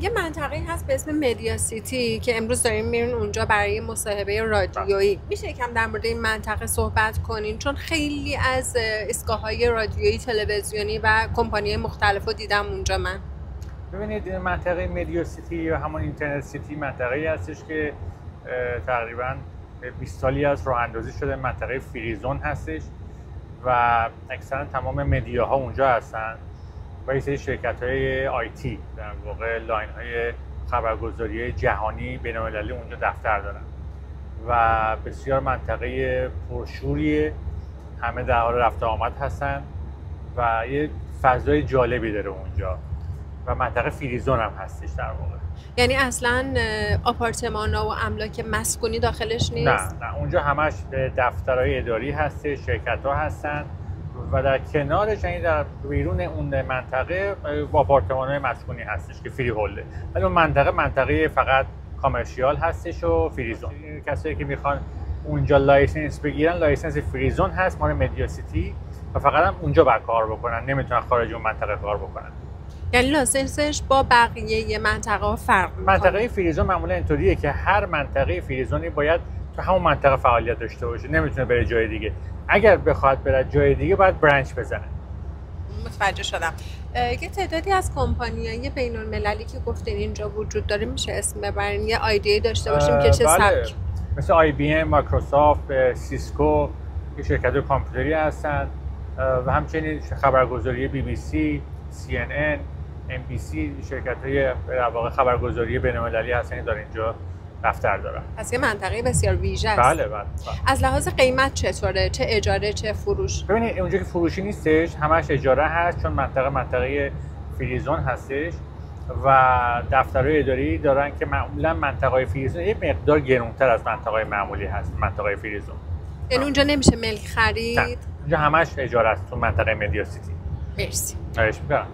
یه منطقه هست به اسم مدیا سیتی که امروز داریم میرین اونجا برای مصاحبه رادیویی. میشه یکم در مورد این منطقه صحبت کنین؟ چون خیلی از ایستگاه‌های رادیویی، تلویزیونی و کمپانی‌های مختلفو دیدم اونجا من. ببینید منطقه مدیا سیتی یا همون اینترنت سیتی منطقه‌ای هستش که تقریباً 20 سالی از راه اندازی شده. منطقه فریزون هستش و اکثرا تمام مدیاها اونجا هستن و یه سری شرکت‌های آیتی در واقع لاین‌های خبرگزاری جهانی بین‌المللی اونجا دفتر دارن و بسیار منطقه پرشوریه، همه در حال رفت و آمد هستن و یه فضای جالبی داره اونجا و منطقه فریزون هم هستش در واقع. یعنی اصلا آپارتمان‌ها و املاک مسکونی داخلش نیست؟ نه اونجا همش دفترهای اداری هستش، شرکت‌ها هستن و در کنارش، یعنی در بیرون اون منطقه آپارتمان‌های مسکونی هستش که فری هولده. ولی اون منطقه فقط کامرشیال هستش و فریزون. کسایی که میخوان اونجا لایسنس بگیرن، لایسنس فریزون هست مال مدیا سیتی و فقط هم اونجا باید کار بکنن، نمیتونن خارج اون منطقه کار بکنن. یعنی لایسنسش با بقیه منطقه ها فرق می‌کنه. منطقه فریزون معمولا اینطوریه که هر منطقه فریزونی باید تو همون منطقه فعالیت داشته باشه، نمیتونه بره جای دیگه. اگر بخواد بره جای دیگه باید برانچ بزنه. متوجه شدم. یه تعدادی از کمپانی‌های بین‌المللی که گفتین اینجا وجود داره، میشه اسم ببرین؟ یه ایده داشته باشیم که چه سبک؟ مثل آی بی ام، مایکروسافت، سیسکو، که شرکت‌های کامپیوتری هستن و همچنین خبرگزاری بی بی سی، سی ان ان، ام بی سی، شرکت‌های در واقع خبرگزاری بین‌المللی هستن که در اینجا دفتر دارن. از یه منطقه بسیار ویژه است. بله. از لحاظ قیمت چطوره؟ چه اجاره چه فروش؟ ببینید اونجا که فروشی نیستش، همش اجاره هست، چون منطقه فریزون هستش و دفترهای اداری دارن که معمولا منطقه فریزون یه مقدار گرانتر از منطقه معمولی هست. منطقه فریزون یعنی اونجا نمیشه ملک خرید؟ نه. اونجا همش اجاره است تو منطقه مدیا سیتی. مرسی. خواهش می‌کنم.